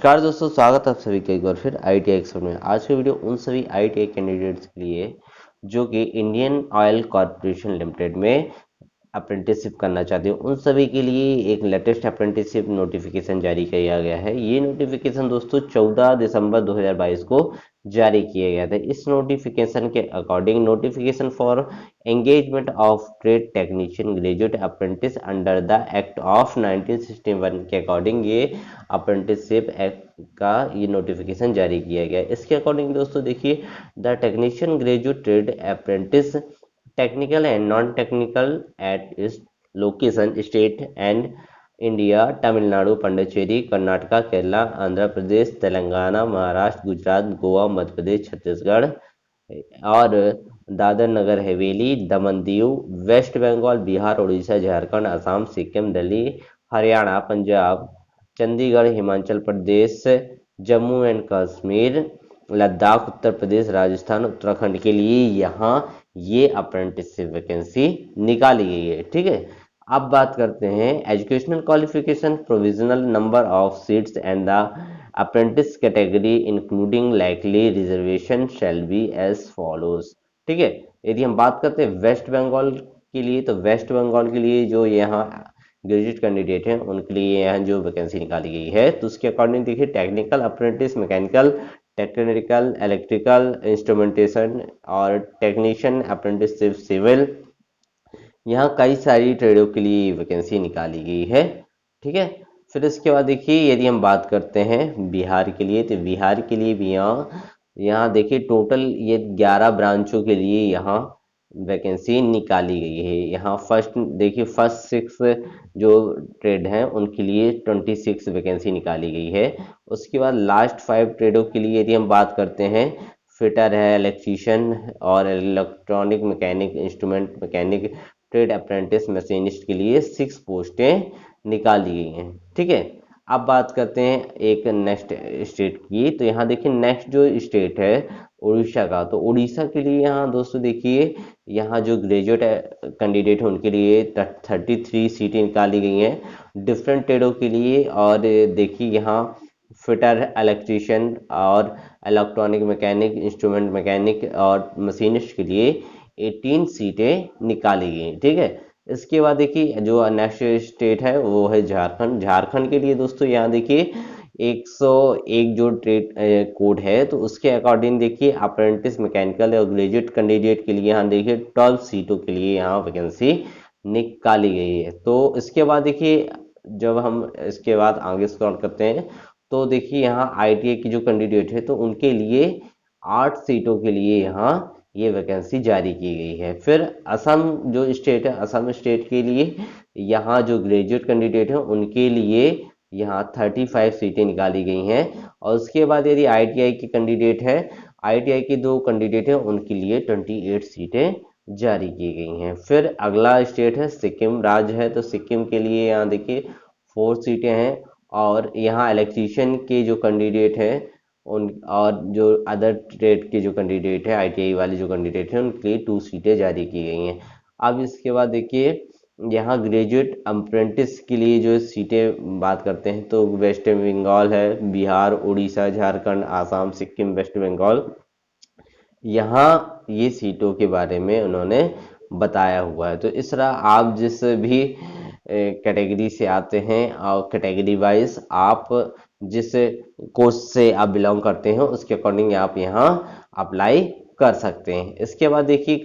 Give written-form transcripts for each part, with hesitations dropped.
नमस्कार दोस्तों, स्वागत है आप सभी का एक बार फिर ITI एक्सपर्ट में। आज का वीडियो उन सभी ITI कैंडिडेट्स के लिए जो कि इंडियन ऑयल कॉरपोरेशन लिमिटेड में अप्रेंटिसशिप करना चाहते हो, उन सभी के लिए एक लेटेस्ट अप्रेंटिसशिप नोटिफिकेशन जारी किया गया है। ये नोटिफिकेशन दोस्तों 14 दिसंबर 2022 को जारी किया गया था। इस नोटिफिकेशन के according notification for engagement of trade technician graduate apprentice under the act of 1961 के अकॉर्डिंग ये अप्रेंटिसशिप एक्ट का ये नोटिफिकेशन जारी किया गया है। इसके अकॉर्डिंग दोस्तों देखिए, the technician graduate trade apprentice technical and non-technical at its location state and India, Tamil Nadu, Puducherry, Karnataka, Kerala, Andhra Pradesh, Telangana, Maharashtra, Gujarat, Goa, Madhya Pradesh, Chhattisgarh और दादर नगर हवेली, दमन दीव, वेस्ट बंगाल, बिहार, उड़ीसा, झारखंड, असम, सिक्किम, दिल्ली, हरियाणा, पंजाब, चंडीगढ़, हिमाचल प्रदेश, जम्मू एंड कश्मीर, लद्दाख, उत्तर प्रदेश, राजस्थान, उत्तराखंड के लिए यहाँ ये अप्रेंटिसशिप वैकेंसी निकाली गई है। ठीक है, अब बात करते हैं educational qualification, provisional number of seats and the apprentice category including likely reservation shall be as follows. ठीक है, यदि हम बात करते हैं वेस्ट बंगाल के लिए, तो वेस्ट बंगाल के लिए जो यहाँ ग्रेजुएट कैंडिडेट हैं उनके लिए यहाँ जो वैकेंसी निकाली गई है, तो उसके अकॉर्डिंग देखिए, technical apprentice, mechanical, technical, electrical, instrumentation और टेक्नीशियन अप्रेंटिसशिप सिविल, यहाँ कई सारी ट्रेडों के लिए वैकेंसी निकाली गई है। ठीक है, फिर इसके बाद देखिए, यदि हम बात करते हैं बिहार के लिए, तो बिहार के लिए भी यहाँ यहाँ देखिए टोटल ये 11 ब्रांचों के लिए यहाँ वैकेंसी निकाली गई है। यहाँ फर्स्ट देखिए, फर्स्ट 6 जो ट्रेड हैं उनके लिए 26 वैकेंसी निकाली गई है। उसके बाद लास्ट 5 ट्रेडों के लिए यदि हम बात करते हैं, फिटर है, इलेक्ट्रीशियन और electronic mechanic, instrument mechanic, trade apprentice, machinist के लिए 6 पोस्टें निकाली गई हैं। ठीक है, अब बात करते हैं एक नेक्स्ट स्टेट की, तो यहाँ देखिए नेक्स्ट जो स्टेट है उड़ीसा का, तो उड़ीसा के लिए यहाँ दोस्तों देखिए, यहाँ जो ग्रेजुएट कैंडिडेट है उनके लिए 33 सीटें निकाली गई हैं डिफरेंट ट्रेडों के लिए। और देखिए यहाँ फिटर, इलेक्ट्रीशियन और इलेक्ट्रॉनिक मैकेनिक, इंस्ट्रूमेंट मैकेनिक और मशीनिस्ट के लिए 18 सीटें निकाली गई। ठीक है, इसके बाद देखिए जो नेक्स्ट स्टेट है वो है झारखंड। झारखंड के लिए दोस्तों यहाँ देखिए 101 जो ट्रेड कोड है, तो उसके अकॉर्डिंग देखिए अप्रेंटिस, मैकेनिकल और ग्रेजुएट कैंडिडेट के लिए यहाँ देखिए 12 सीटों के लिए यहाँ वैकेंसी निकाली गई है। तो इसके बाद देखिए, जब हम इसके बाद आगे स्क्रॉल करते हैं, तो देखिए यहाँ ITI की जो कैंडिडेट है तो उनके लिए 8 सीटों के लिए यहाँ ये वैकेंसी जारी की गई है। फिर असम जो स्टेट है, असम स्टेट के लिए यहाँ जो ग्रेजुएट कैंडिडेट हैं उनके लिए यहाँ 35 सीटें निकाली गई हैं। और उसके बाद यदि ITI के कैंडिडेट हैं, ITI के 2 कैंडिडेट हैं उनके लिए 28 सीटें जारी की गई हैं। फिर अगला स्टेट है सिक्किम राज्य है, तो सिक्किम के लिए यहाँ देखिए 4 सीटें हैं। और यहाँ इलेक्ट्रीशियन के जो कैंडिडेट हैं उन और जो अदर ट्रेड के जो कैंडिडेट है, ITI वाले जो कैंडिडेट हैं उनके लिए 2 सीटें जारी की गई हैं। अब इसके बाद देखिए, यहाँ ग्रेजुएट अप्रेंटिस के लिए जो सीटें बात करते हैं, तो वेस्ट बंगाल है, बिहार, उड़ीसा, झारखंड, आसाम, सिक्किम, वेस्ट बंगाल, यहाँ ये सीटों के बारे में उन्होंने बताया हुआ है। तो इस तरह आप जिस भी कैटेगरी से आते हैं और कैटेगरी वाइज आप जिस कोर्स से आप बिलोंग करते हैं उसके अकॉर्डिंग आप यहाँ अप्लाई कर सकते हैं। इसके बाद देखिए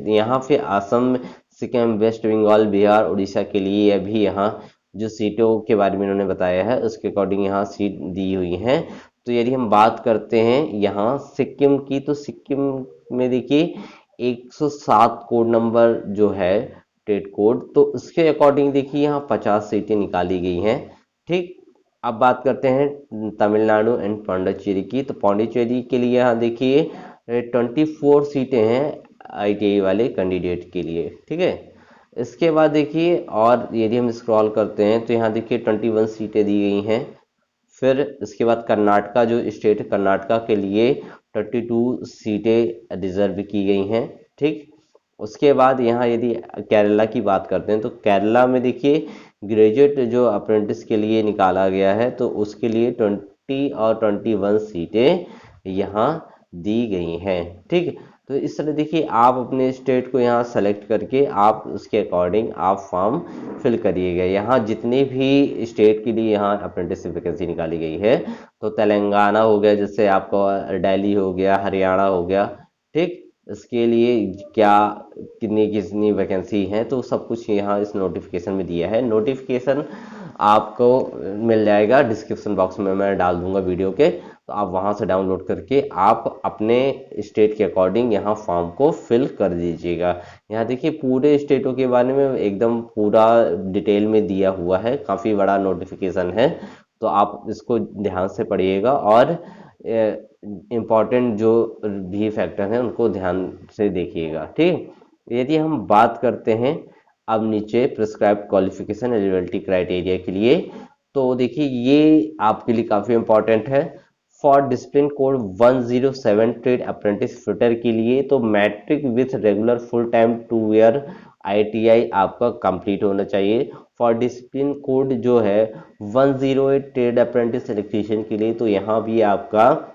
यहाँ पे असम, सिक्किम, वेस्ट बंगाल, बिहार, उड़ीसा के लिए अभी यहाँ जो सीटों के बारे में उन्होंने बताया है उसके अकॉर्डिंग यहाँ सीट दी हुई हैं। तो यदि हम बात करते हैं यहाँ सिक्किम की, तो सिक्किम में देखिए 107 कोड नंबर जो है ट्रेड कोड, तो उसके अकॉर्डिंग देखिए यहाँ 50 सीटें निकाली गई हैं। ठीक, अब बात करते हैं तमिलनाडु एंड पांडिचेरी की, तो पांडिचेरी के लिए यहाँ देखिए 24 सीटें हैं ITI वाले कैंडिडेट के लिए। ठीक है, इसके बाद देखिए, और यदि हम स्क्रॉल करते हैं तो यहाँ देखिए 21 सीटें दी गई हैं। फिर इसके बाद कर्नाटका जो स्टेट है, कर्नाटका के लिए 32 सीटें रिजर्व की गई हैं। ठीक, उसके बाद यहाँ यदि केरला की बात करते हैं, तो केरला में देखिए ग्रेजुएट जो अप्रेंटिस के लिए निकाला गया है तो उसके लिए 20 और 21 सीटें यहाँ दी गई हैं। ठीक, तो इस तरह देखिए आप अपने स्टेट को यहाँ सेलेक्ट करके आप उसके अकॉर्डिंग आप फॉर्म फिल करिएगा। यहाँ जितने भी स्टेट के लिए यहाँ अप्रेंटिसशिप वैकेंसी निकाली गई है, तो तेलंगाना हो गया, जैसे आपका दिल्ली हो गया, हरियाणा हो गया, ठीक, इसके लिए क्या कितनी कितनी वैकेंसी है तो सब कुछ यहाँ इस नोटिफिकेशन में दिया है। नोटिफिकेशन आपको मिल जाएगा डिस्क्रिप्शन बॉक्स में, मैं डाल दूंगा वीडियो के, तो आप वहां से डाउनलोड करके आप अपने स्टेट के अकॉर्डिंग यहाँ फॉर्म को फिल कर दीजिएगा। यहाँ देखिए पूरे स्टेटों के बारे में एकदम पूरा डिटेल में दिया हुआ है, काफ़ी बड़ा नोटिफिकेशन है, तो आप इसको ध्यान से पढ़िएगा और इम्पॉर्टेंट जो भी फैक्टर हैं उनको ध्यान से देखिएगा। ठीक, यदि हम बात करते हैं अब नीचे प्रिस्क्राइब्ड क्वालिफिकेशन एलिजिबिलिटी क्राइटेरिया के लिए, तो देखिए ये आपके लिए काफ़ी इंपॉर्टेंट है। For discipline code 107 trade apprentice fitter के लिए तो matric with regular full time 2 year ITI आपका कंप्लीट होना चाहिए। फॉर डिसिप्लिन कोड जो है 108 ट्रेड अप्रेंटिस इलेक्ट्रीशियन के लिए तो यहाँ भी आपका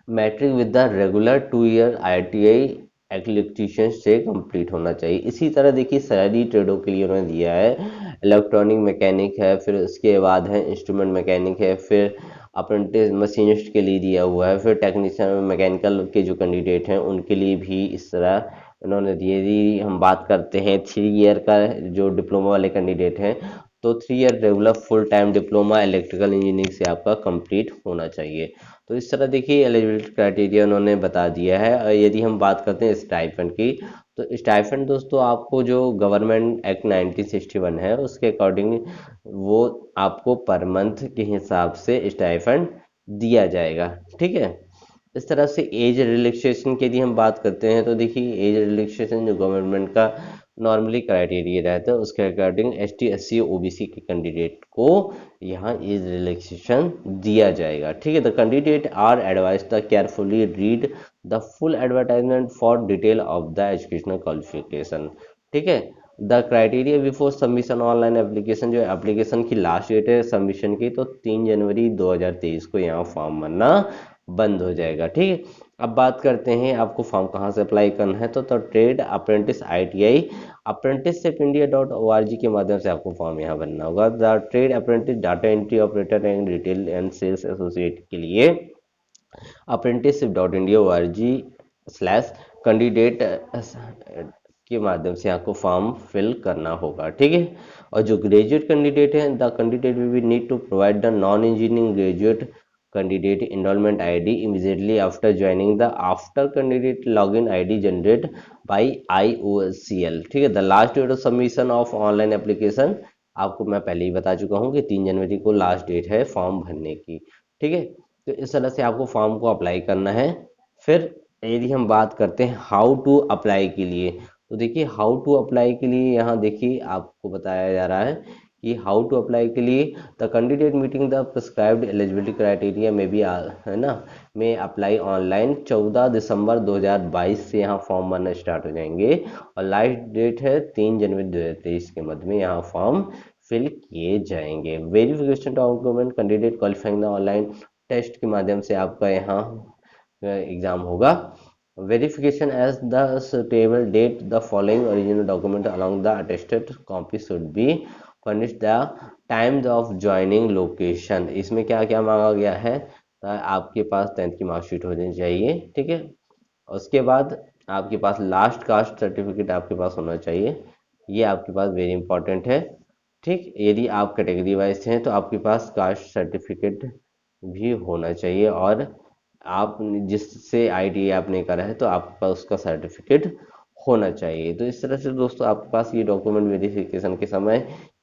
matric with the regular 2 year ITI electrician से कंप्लीट होना चाहिए। इसी तरह देखिए सारी ट्रेडों के लिए उन्होंने दिया है, इलेक्ट्रॉनिक मैकेनिक है, फिर उसके बाद है इंस्ट्रूमेंट मैकेनिक है, फिर अप्रेंटिस मशीनिस्ट के लिए दिया हुआ है, फिर टेक्नीशियन मैकेनिकल के जो कैंडिडेट हैं उनके लिए भी इस तरह उन्होंने दिए। यदि हम बात करते हैं 3 ईयर का जो डिप्लोमा वाले कैंडिडेट हैं तो 3 year regular full time diploma electrical engineering से आपका कंप्लीट होना चाहिए। तो इस तरह देखिए एलिजिबिलिटी क्राइटेरिया उन्होंने बता दिया है। और यदि हम बात करते हैं स्टाइपेंड की, तो स्टाइपेंड दोस्तों आपको जो गवर्नमेंट एक्ट 1961 है उसके अकॉर्डिंग वो आपको पर मंथ के हिसाब से स्टाइपेंड दिया जाएगा। ठीक है, इस तरह से एज रिलैक्सेशन की यदि हम बात करते हैं तो देखिए एज रिलैक्सेशन जो गवर्नमेंट का नॉर्मली क्राइटेरिया रहता है उसके अकॉर्डिंग एसटी एससी ओबीसी के कैंडिडेट को यहाँ एज रिलैक्सेशन दिया जाएगा। ठीक है, the candidate are advise the carefully read the full advertisement for detail of the educational qualification. ठीक है, the criteria before submission online application, जो एप्लीकेशन की लास्ट डेट है सबमिशन की तो 3 जनवरी 2023 को यहाँ फॉर्म भरना बंद हो जाएगा। ठीक है, अब बात करते हैं आपको फॉर्म कहाँ से अप्लाई करना है, तो trade apprentice ITI apprenticeship India .org के माध्यम से आपको फॉर्म यहाँ भरना होगा। The trade apprentice data entry operator and retail and sales associate के लिए apprenticeship.india.org/कैंडिडेट के माध्यम से आपको फॉर्म फिल करना होगा। ठीक है, और जो ग्रेजुएट कैंडिडेट हैं the candidate we need to provide the non engineering graduate candidate enrolment ID immediately after joining the after candidate login ID generate by IOCL। ठीक है, the last date of submission of online application आपको मैं पहले ही बता चुका हूँ कि 3 जनवरी को लास्ट डेट है फॉर्म भरने की। ठीक है, तो इस तरह से आपको फॉर्म को अप्लाई करना है। फिर यदि हम बात करते हैं हाउ टू अप्लाई के लिए, तो देखिए हाउ टू अप्लाई के लिए यहाँ देखिए आपको बताया जा रहा है कि हाउ टू अप्लाई के लिए the candidate meeting the prescribed eligibility criteria में भी है ना, में अप्लाई ऑनलाइन 14 दिसंबर 2022 से यहाँ फॉर्म भरना स्टार्ट हो जाएंगे और लास्ट डेट है 3 जनवरी 2023 के मध्य में यहाँ फॉर्म फिल किए जाएंगे। Verification document candidate qualifying the online test के माध्यम से आपका यहाँ एग्जाम होगा। Verification as the suitable date the following original document along the attested copy should be furnish the times of joining location. इसमें क्या क्या मांगा गया है, आपके पास 10th की मार्कशीट होनी चाहिए। ठीक है, उसके बाद आपके पास लास्ट कास्ट सर्टिफिकेट आपके पास होना चाहिए, ये आपके पास वेरी इंपॉर्टेंट है। ठीक, यदि आप कैटेगरी वाइज हैं तो आपके पास कास्ट सर्टिफिकेट भी होना चाहिए और आप जिससे आईटीआई आपने करा है तो आपके पास उसका सर्टिफिकेट होना चाहिए। तो इस तरह से दोस्तों आपके पास ये डॉक्यूमेंट वेरिफिकेशन के समय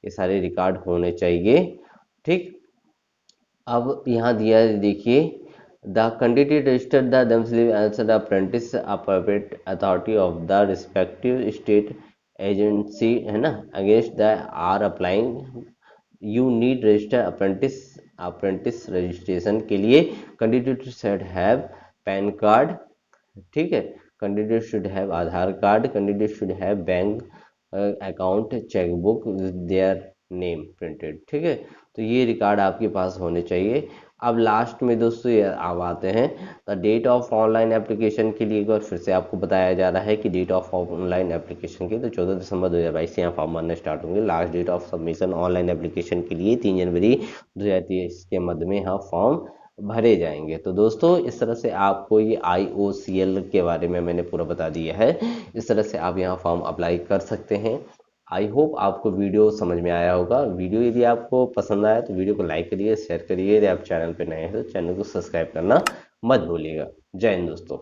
ये सारे रिकॉर्ड होने चाहिए। ठीक, अब यहाँ दिया है देखिए the candidate registered the themselves as the apprentice appropriate authority of the respective state agency है ना against the are applying you need register apprentice registration के लिए candidate should have PAN card. ठीक है, candidate should have Aadhaar card, candidate should have bank account chequebook their name printed. ठीक है, तो ये रिकॉर्ड आपके पास होने चाहिए। अब लास्ट में दोस्तों ये अब आते हैं the date of online application के लिए। एक बार फिर से आपको बताया जा रहा है कि डेट ऑफ ऑनलाइन एप्लीकेशन के तो 14 दिसंबर 2022 से यहाँ फॉर्म भरना स्टार्ट होंगे। Last date of submission online application के लिए 3 जनवरी 2023 के मध्य में यहाँ फॉर्म भरे जाएंगे। तो दोस्तों इस तरह से आपको ये IOCL के बारे में मैंने पूरा बता दिया है। इस तरह से आप यहाँ फॉर्म अप्लाई कर सकते हैं। आई होप आपको वीडियो समझ में आया होगा। वीडियो यदि आपको पसंद आया तो वीडियो को लाइक करिए, शेयर करिए। यदि आप चैनल पर नए हैं तो चैनल को सब्सक्राइब करना मत भूलिएगा। जय हिंद दोस्तों।